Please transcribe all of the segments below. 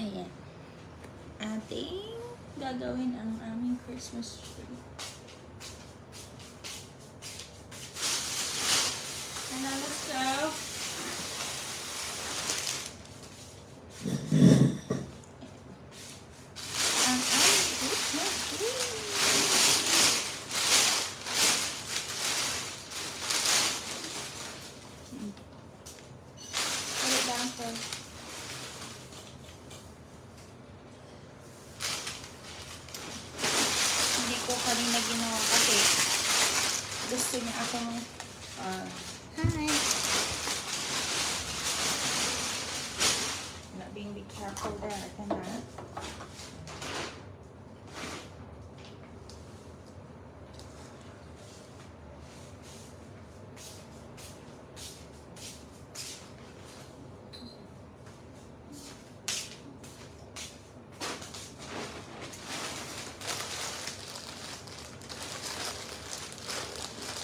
Ayan. Ating gagawin ang aming Christmas tree. And now let's go. Ang aming Christmas tree. Put it down first. Hindi ko kanina ginawa kasi gusto niya akong hi. Not being be careful there, cannot.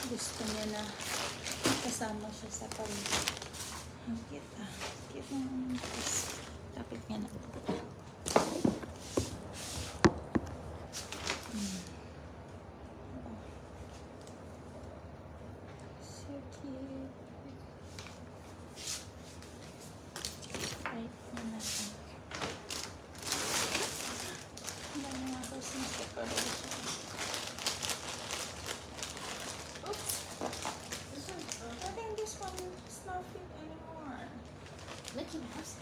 Gusto niya na kasama siya sa pamilya. Ang cute ah. Cute naman. Tapit niya na. So cute. Right na natin. Ang dami nga Christmas decoration. Oops. I think this one is not fit anymore. Mickey Mouse.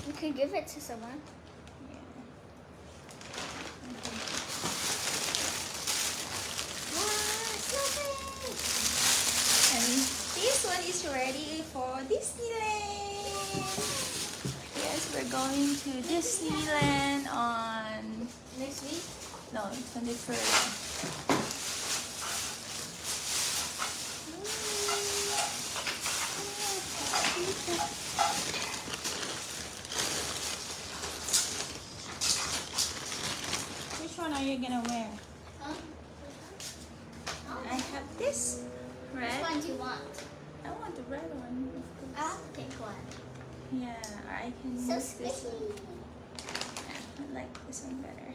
You could give it to someone. Yeah. Wow, it's nothing. And this one is ready for Disneyland. Yes, we're going to Disneyland on Next week? no 21st. Which one are you gonna wear? Huh? I have this Which red. one do you want? I want the red one. Of course. I'll pick one. Yeah, or I can So use this one. squishy. Yeah, I like this one better.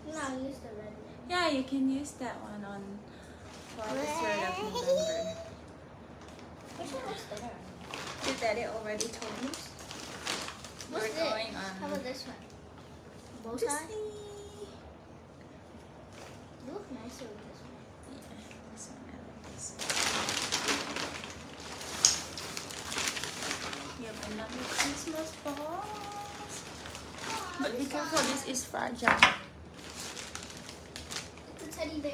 No, use the red one. Yeah, you can use that one on for the 3rd of November. Which one was better? Did Daddy already told you? What's We're this? going How on about this one? Bow tie? Disney. You look nicer with this one. Yeah, this one, I like this one. You have another Christmas box. But be careful, this is fragile. It's a teddy bear.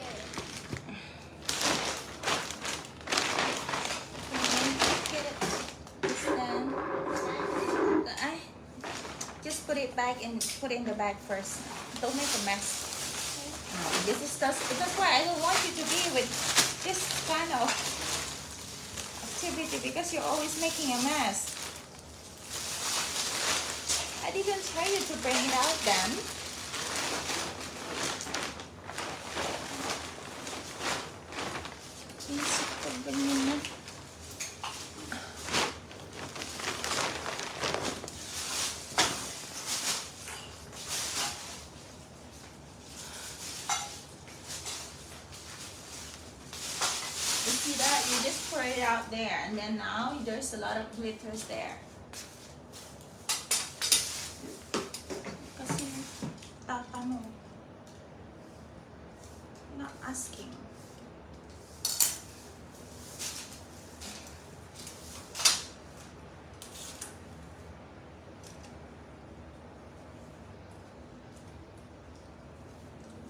I just put it back and put it in the bag first. Don't make a mess. This is that's why I don't want you to be with this kind of activity because you're always making a mess. I didn't tell you to bring it out then. Isip ko ganyan na. You see that? You just pour it out there and then now there's a lot of glitters there. Kasi tatanong. Not asking.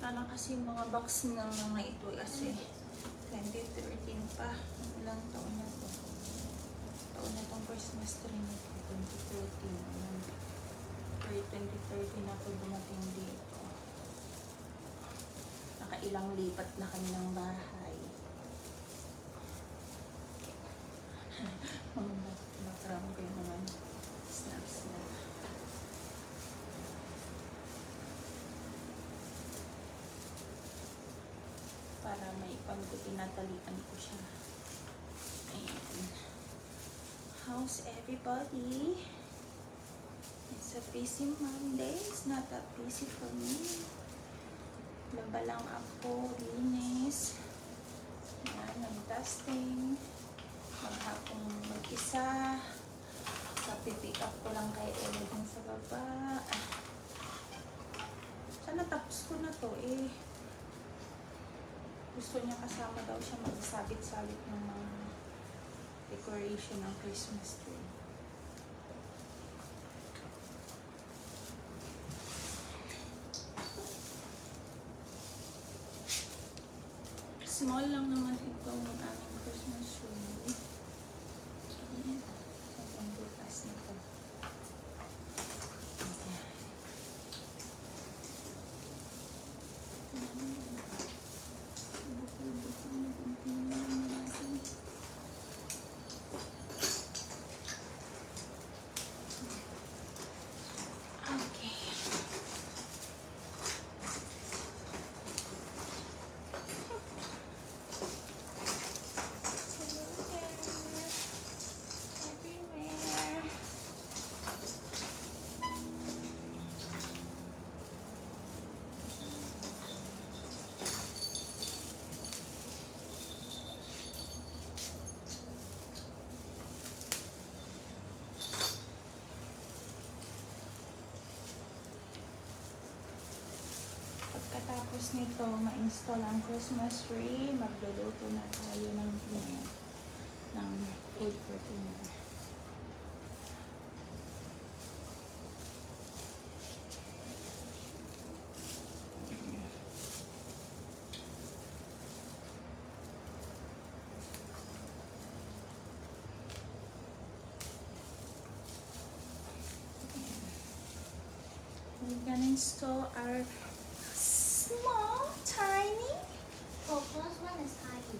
Parang kasi mga box ng mga ito kasi 2013 pa. Ilang taon na to? Taon na tong Christmas tree na to. 2013. Or 2013 ako dumating dito. Nakailang lipat na kami ng bahay. Mga background ko yung mga snaps na. Para may pag tinatalian ko siya. Ayan. How's everybody? busy Monday. It's not that busy for me. Laba lang ako, linis. Yan, nag-dusting. Maghapong mag-isa. Pipick up ko lang kay Ella dun sa baba. Sana tapos ko na to eh. Gusto niya kasama daw siya magsabit-sabit ng mga decoration ng Christmas tree. Small lang naman itong aming Christmas tree. Sobrang bukas nito. Okay. Everywhere. Pagkatapos nito, ma-install ang Christmas tree, magluluto na tayo ng dinner, ng food for dinner. We're gonna install our small, tiny. Oh, plus one is tiny.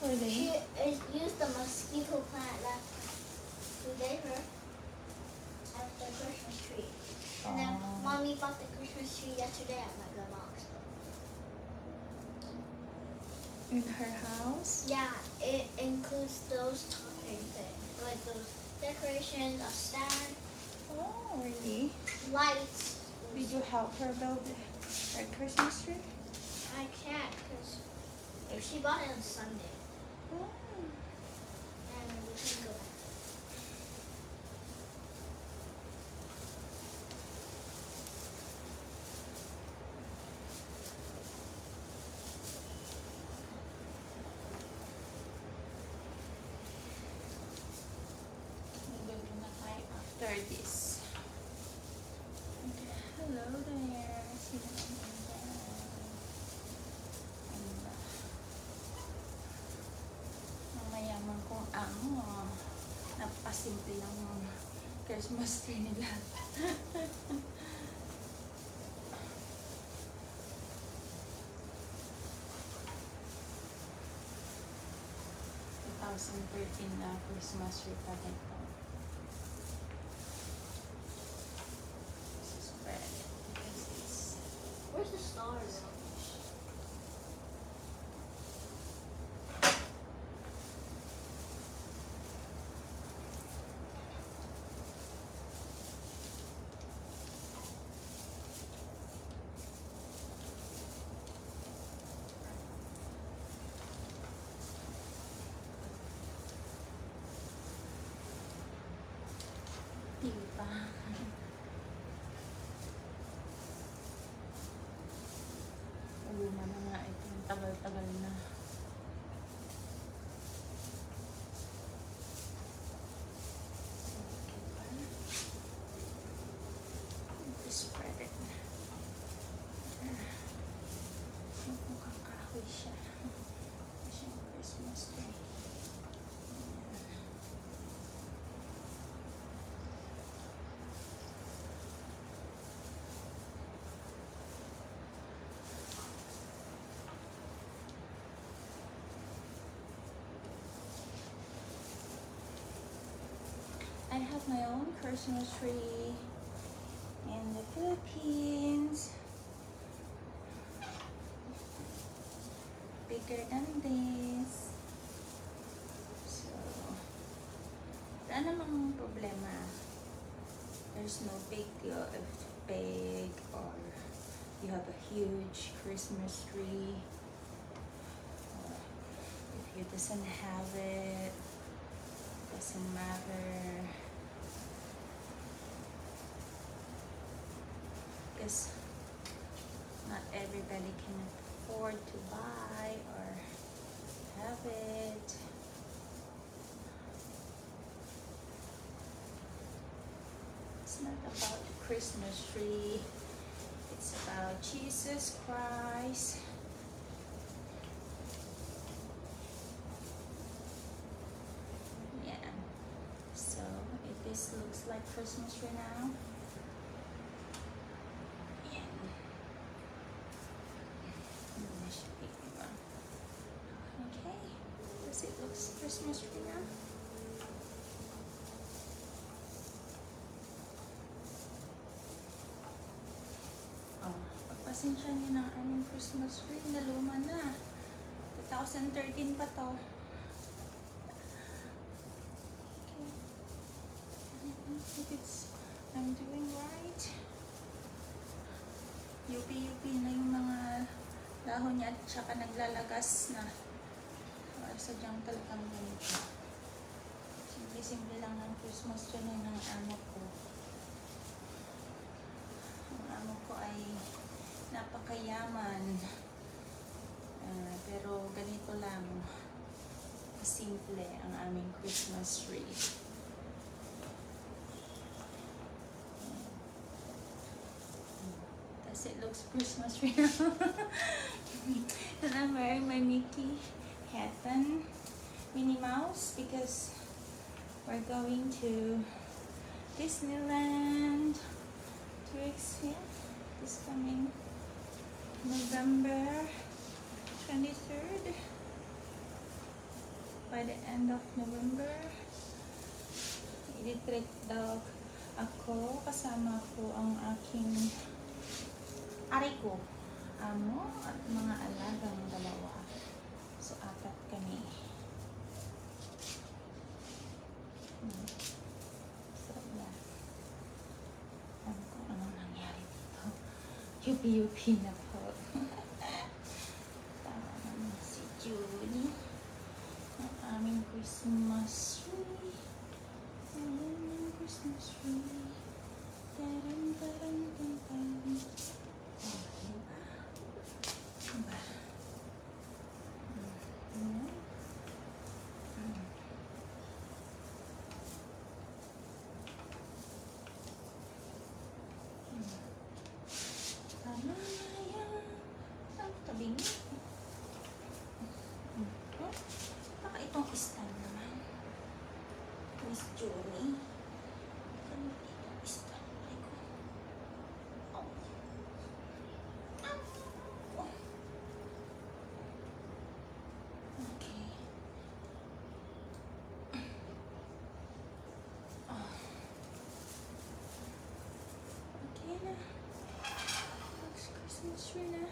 Really? She used the mosquito plant last two days after Christmas tree. And then Oh. mommy bought the Christmas tree yesterday at my grandma's. In her house? Yeah, it includes those topping things, like those decorations, a stand, Oh, really? lights. Did you help her build her Christmas tree? I can't because she bought it on Sunday, Oh. and we can go back. Magluluto na tayo after this. Okay. Hello there. Sino ang nandyan? Ganda. Ang mayaman kong amo. Napasimple lang ng Christmas tree nila. 2013 na Christmas tree pa dito. Spread it because it's Where's the stars? diba? Luma na nga ito. Tagal-tagal na. Spread it na. Mukhang kahoy siya. Siyang Christmas tree. I have my own Christmas tree in the Philippines. Bigger than this. So, wala namang problema. There's there's no big or you have a huge Christmas tree, or if you doesn't have it, doesn't matter. Because not everybody can afford to buy or have it. It's not about the Christmas tree. It's about Jesus Christ. Yeah. So if this looks like Christmas tree now. Yeah. This should be one. Okay. Does it look Christmas tree now? Pagpasensya niyo ng aming Christmas tree, naluma na. 2013 pa to. Okay. If I'm doing right. Yupi-yupi na yung mga dahon niya at saka naglalagas na. Sadyang talagang ganito. Simple-simple lang ng Christmas tree ng amo ko. Ang amo ko ay napakayaman, pero ganito lang simple ang aming Christmas tree. Does it looks Christmas tree now? And I'm wearing my Mickey hat and Minnie Mouse because we're going to Disneyland 2 weeks this coming November 23rd. By the end of November, i-treat daw ako, kasama ko ang aking ari ko, amo at mga alagang dalawa. So, 4 kami. Sarap na. Alam ko anong nangyari dito. Yupi-yupi na po. Tama naman si Julie. Ang aming Christmas tree. Ang aming Christmas tree. Taran, taran, taran, taran. Oh, diba? Diba? Tama na yan. Ang tabing. Oh, baka itong stand naman. Miss Julie. Ano itong stand? Ay ko. Oh. Oh. Okay. Oh. Okay na. Looks Christmas tree na.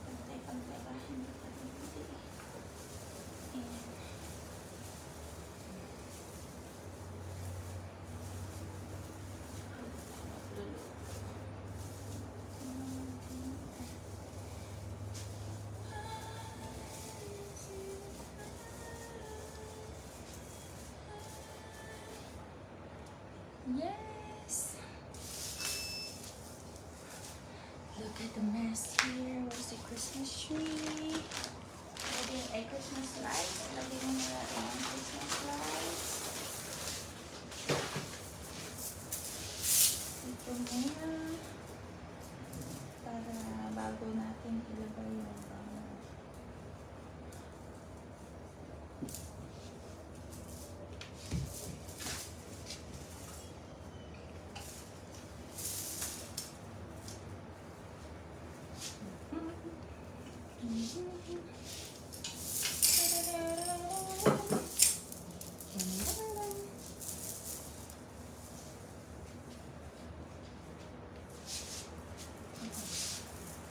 Pantay-pantay ba? Hindi pa rin pwede. Ayan. Yes! Look at the mess here. Where's the Christmas tree? Lagyan ay Christmas lights. Lagyan mo na ang Christmas lights. Ito muna. Para bago natin ilagay yung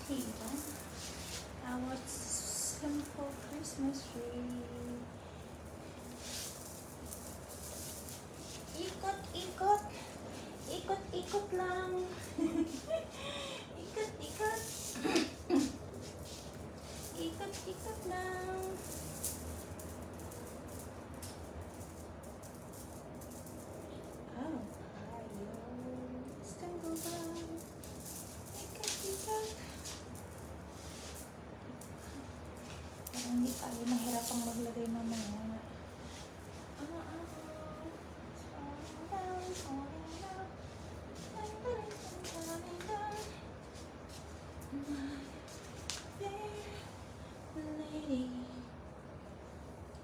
tea. our simple Christmas tree. Ikot, ikot. Ikot, ikot lang. Ikot, ikot. Ikot, ikot lang. Oh, ayos. Tango ba? Ikot, ikot. Parang hindi tayo mahirapang maglagay mamaya.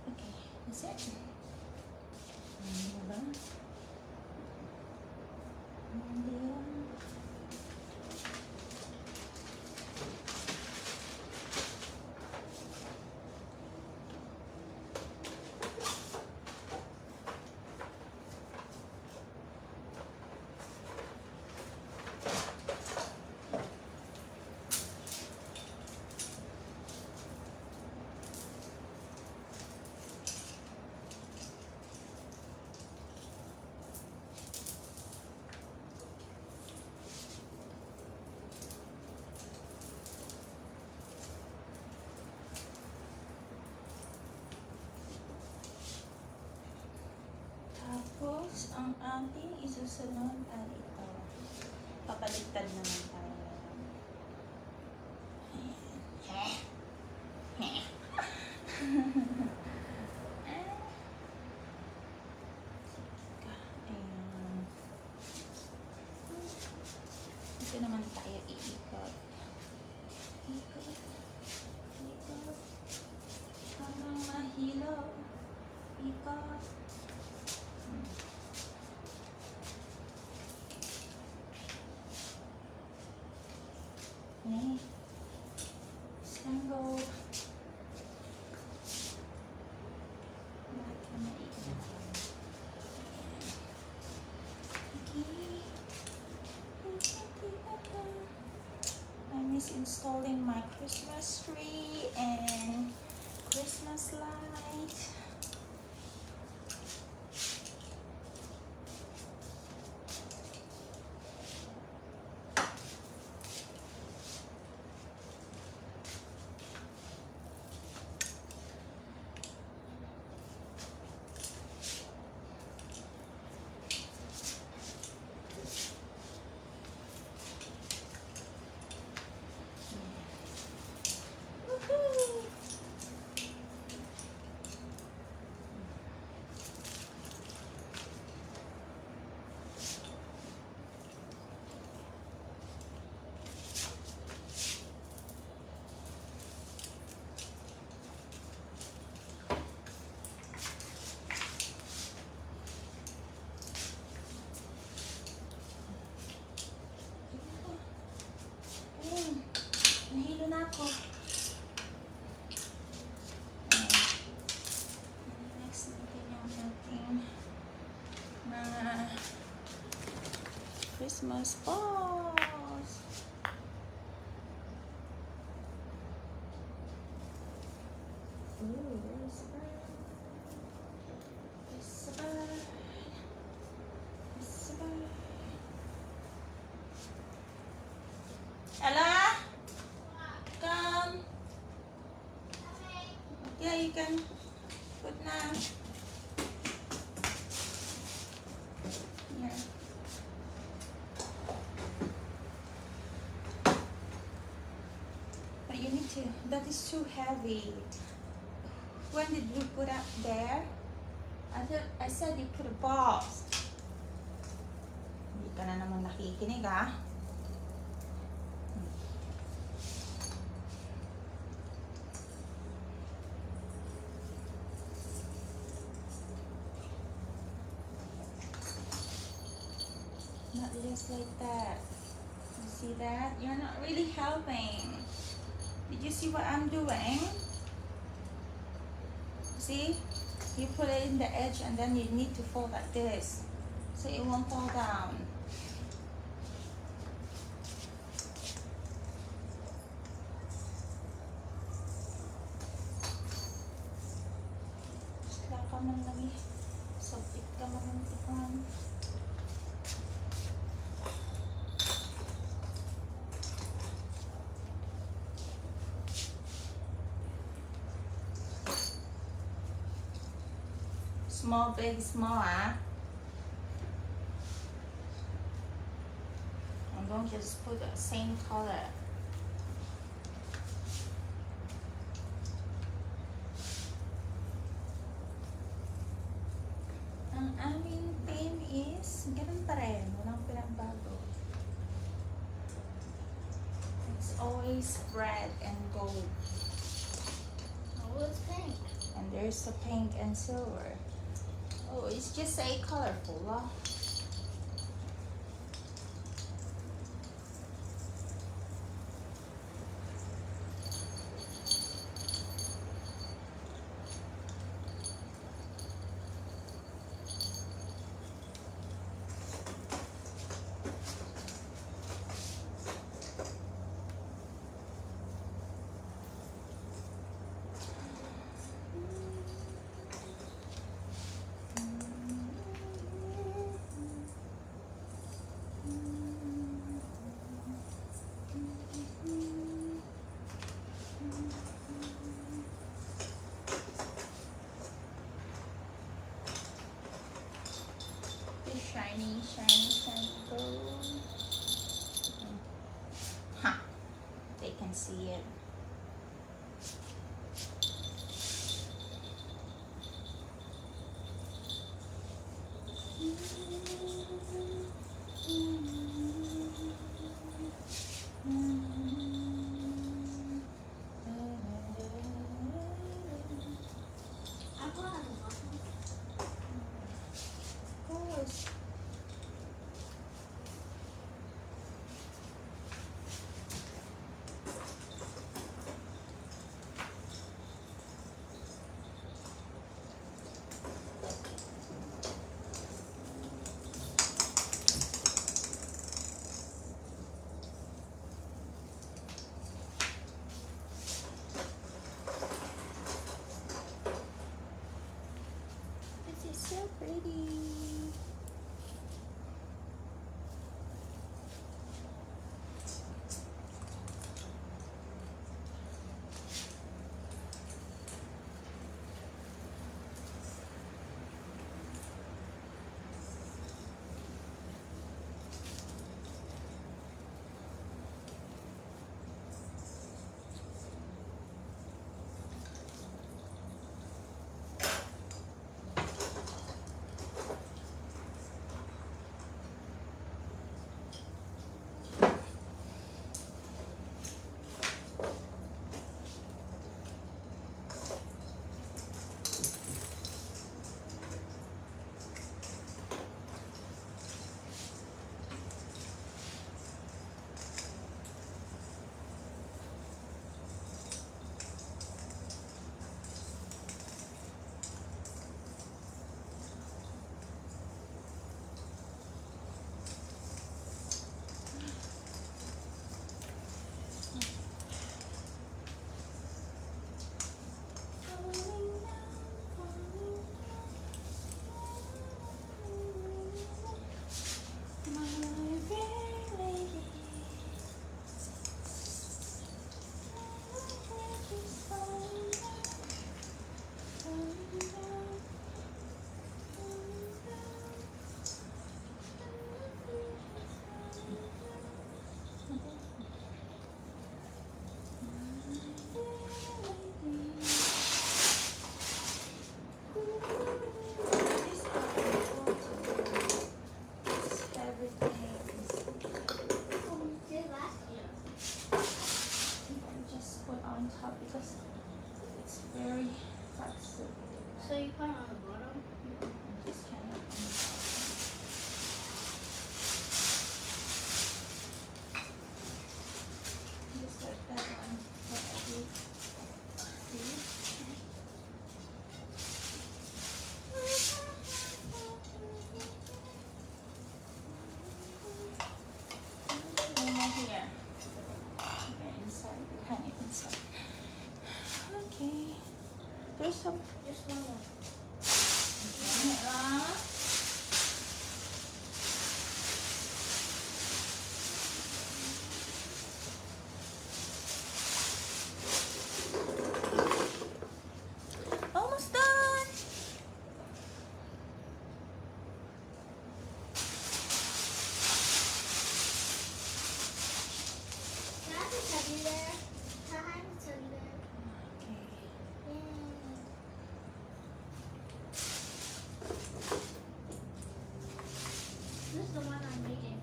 Okay, that's it. Diba? Tapos, ang ating isusunod ay ito. Papaliktad naman tayo. Ayan. Ito naman tayo iikot. Ikot. Ikot. Parang mahilo. Ikot. Okay. Tango. Bakit ka maikot? Okay. I miss installing my Christmas tree and Christmas light. Woohoo! Ayun, nahilo na ako. Next natin yung ating mga Christmas balls. Ooh, there's a bird. There's a bird. There's a bird. Ella? Come. Okay, you can put now. Yeah. But you need to, that is too heavy. When did you put up there? I said you put a box. Hindi ka na naman nakikinig, ah. Not just like that. You see that? You're not really helping. Did you see what I'm doing? See? You put it in the edge and then you need to fold like this. So it won't fall down. ka mamuntikan. Small, big, small, ah. And don't just put the same color. Ang aming theme is, ganun pa rin, walang pinagbago. It's always red and gold. Oh, it's pink. And there's the pink and silver. Oh, it's just a colorful, lah. Shiny, shiny, shiny gold. Ha! They can see it. Ako ano ba? Of course. This is so pretty. So you put it on the bottom? Just kind of. Just like that one. What I did. See? One more here. Okay, inside. Hang it inside. Okay. There's some. Just one more. Hang it lang. teddy bear. Hi, teddy bear. Okay. Yay. This is the one I'm reading.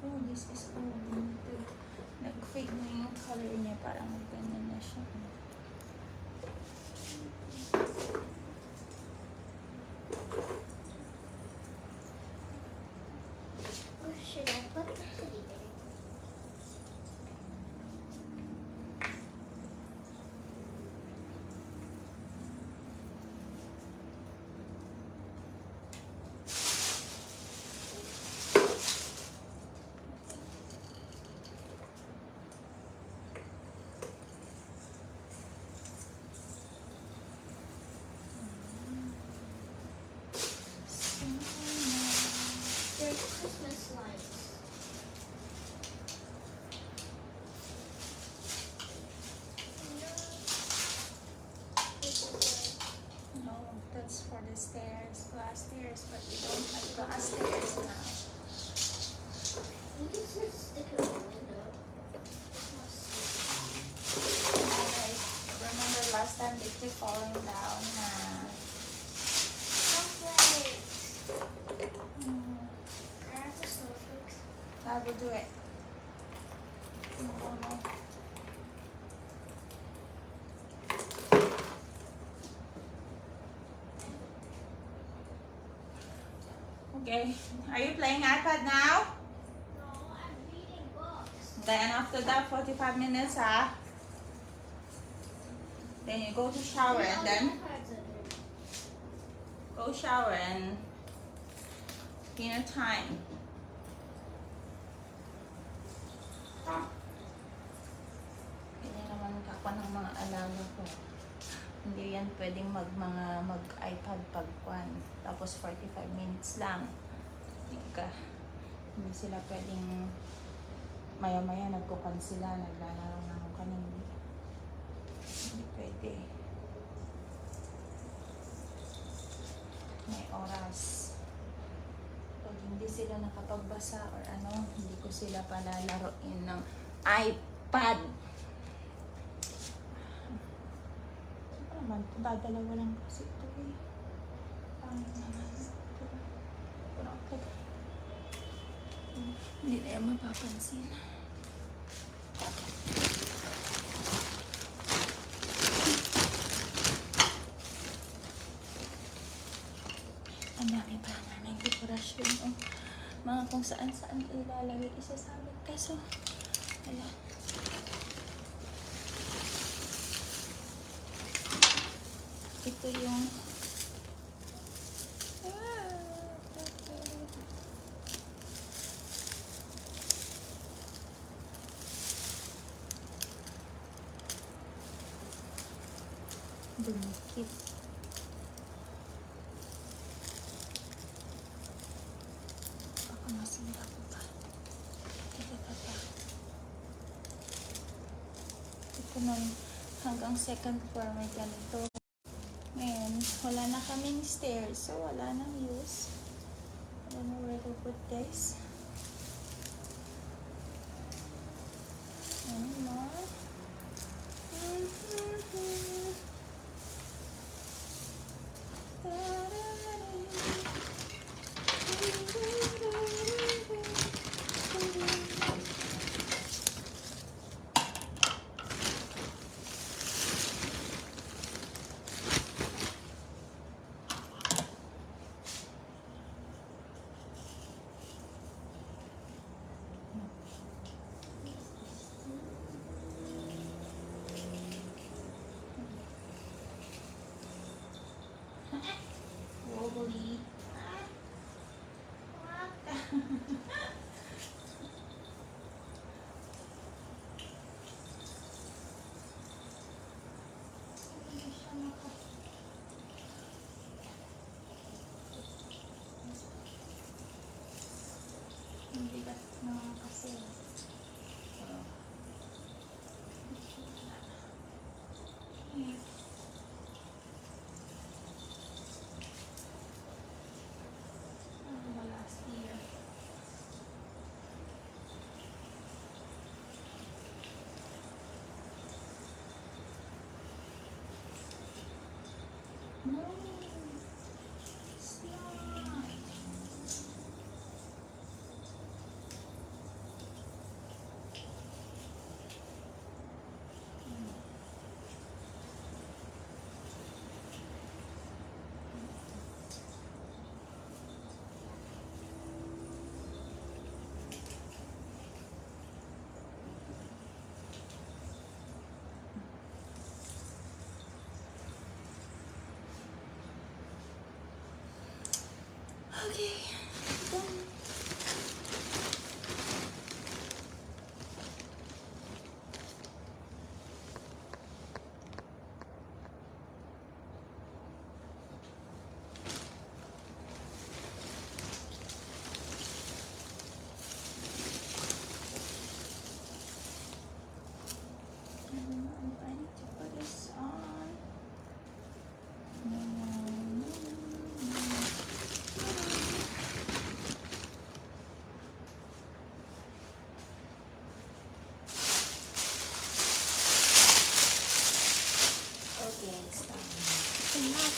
Oh, this is old. Nag-fade na yung color niya. Parang ganyan na siya. Where should I put the teddy bear? There's Christmas lights. This is No, that's for the stairs. Glass stairs. But we don't have glass stairs now. you can just stick it in the window. It's not sticky. Alright. Remember last time they keep falling down na. Snowflakes. I have the snowflakes. I will do it. No. Okay. Are you playing iPad now? No, I'm reading books. Then after that 45 minutes, then you go to shower and then go shower and dinner time. Ganyan naman ako ng mga alaga ko. Hindi yan pwedeng mag-iPad pagkuhan. Tapos 45 minutes lang. Hindi sila pwedeng maya-maya nagkukan sila, naglalaro na ako kanina. Hindi pwede. May oras. Pag hindi sila nakapagbasa or ano, hindi ko sila palalaroin ng iPad. Siyempre naman, dadalawa lang kasi ito eh. Paano naman? Hindi na yan mapapansin. Ang dami pa namin dekorasyon. Oh. Mga kung saan-saan ilalagay isasabit. Kaso, wala. Ito yung dumikit. Baka masira ko pa. Ito pa. Ito na hanggang second floor may ganito. Ngayon, wala na kaming stairs, so wala nang use. I don't know where to put this. One more. No. It's not. Okay, done. I need to put this on. Okay, it's done. It's enough.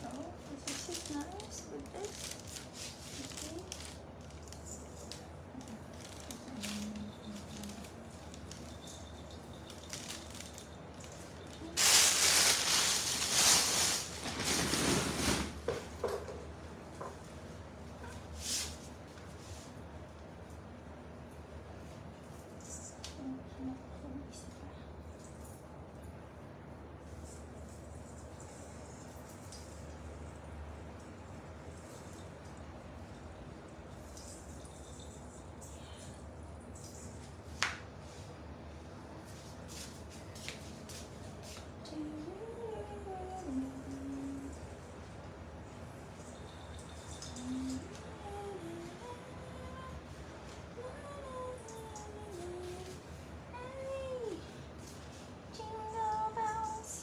Oh, this is nice with this. Okay. Hey, jingle bells.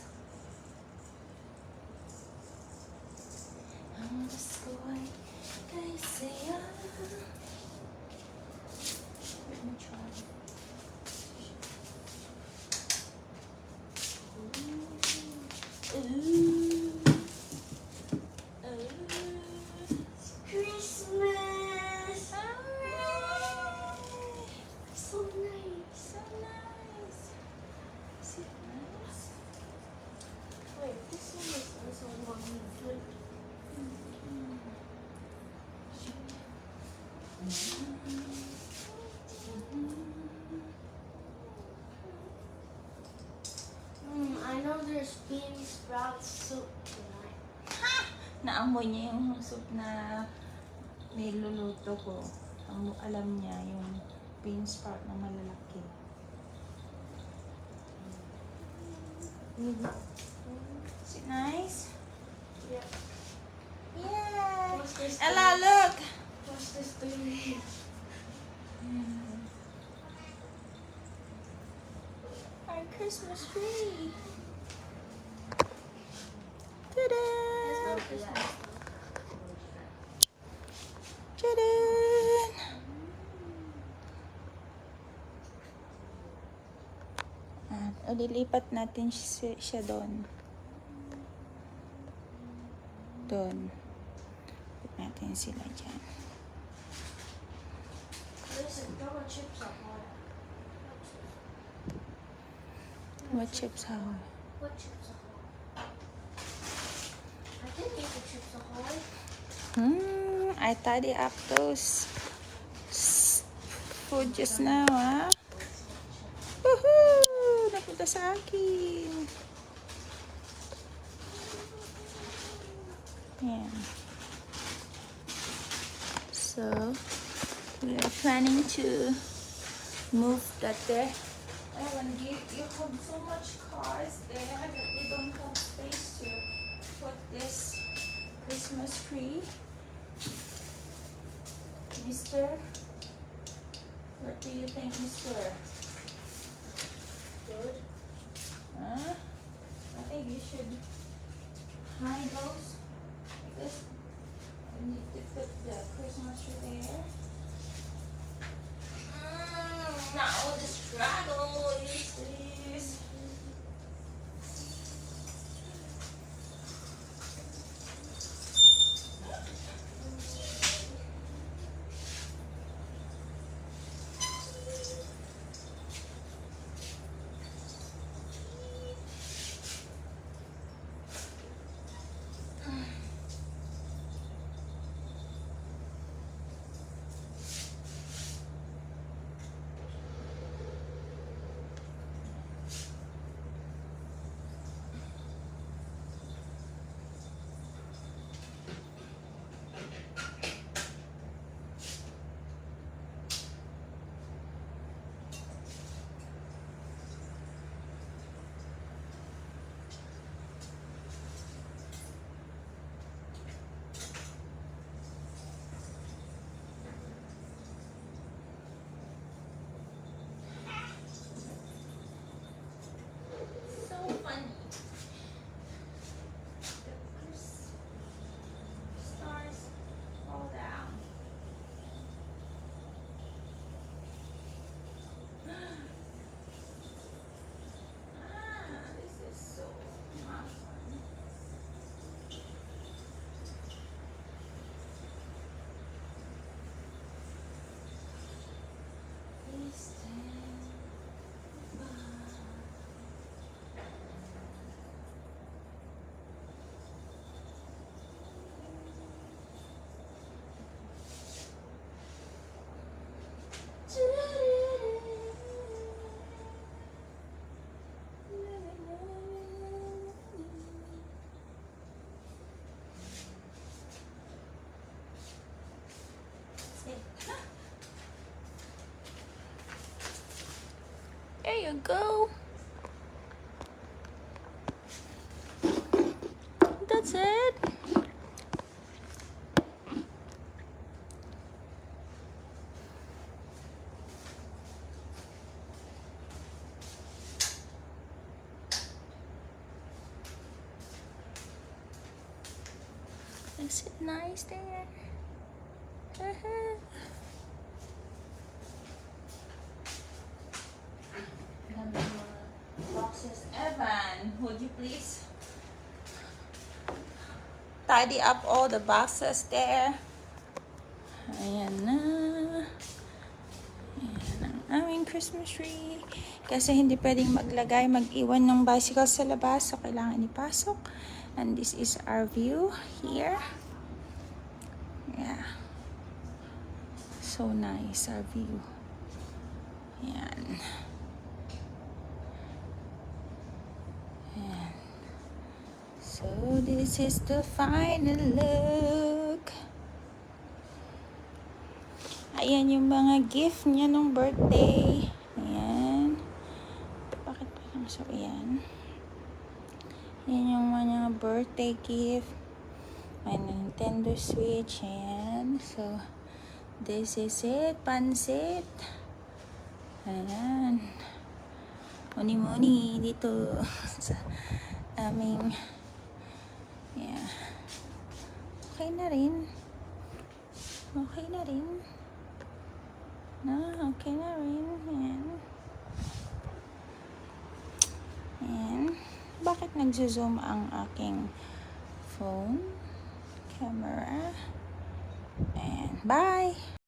Ang Pasko ay kay saya. Let me try. Ooh. Christmas. Alright. So nice. So nice. Is it nice? Wait, this one is also one flip. I know there's bean sprout soup tonight. Naamoy niya yung soup na niluluto ko. Alam niya yung bean sprout na malalaki. Is it nice? Yeah. Yeah. What's this? Ella, look! What's this doing? Our Christmas tree. Ta-da! Ta-da! O, lilipat natin siya doon. Doon. Put natin sila dyan. Listen, throw the chips up higher. What chips are? What chips are hard? I didn't eat the chips are hard. I tidy up those food just now, huh? Woohoo! pumunta sa akin. Ayan. So, we are planning to move that there. Evan, you have so much cars there that we don't have space to put this Christmas tree. Mister? What do you think, Mister? Good. Huh? I think you should hide those because we need to put the Christmas tree there. Now the struggle is this. So funny. The stars fall down. This is so not fun. Please stand by. There you go. That's it. Is it nice there? Boxes. Evan, would you please tidy up all the boxes there? Ayan na. Ayan ang aming Christmas tree. Kasi hindi pwedeng maglagay, mag-iwan ng bicycle sa labas. So, kailangan ipasok. And this is our view here. Yeah. So nice, our view. Ayan. Ayan. So, this is the final look. Ayan yung mga gift niya nung birthday. Ayan. Bakit pa lang so, ayan. Ayan yung mga birthday gift. May Nintendo Switch. Ayan. So, this is it. Pansit. Ayan. Muni-muni dito sa aming yeah. Okay na rin. Okay na rin. Okay na rin. Ayan. Ayan. Bakit nagzo-zoom ang aking phone? Camera. And bye!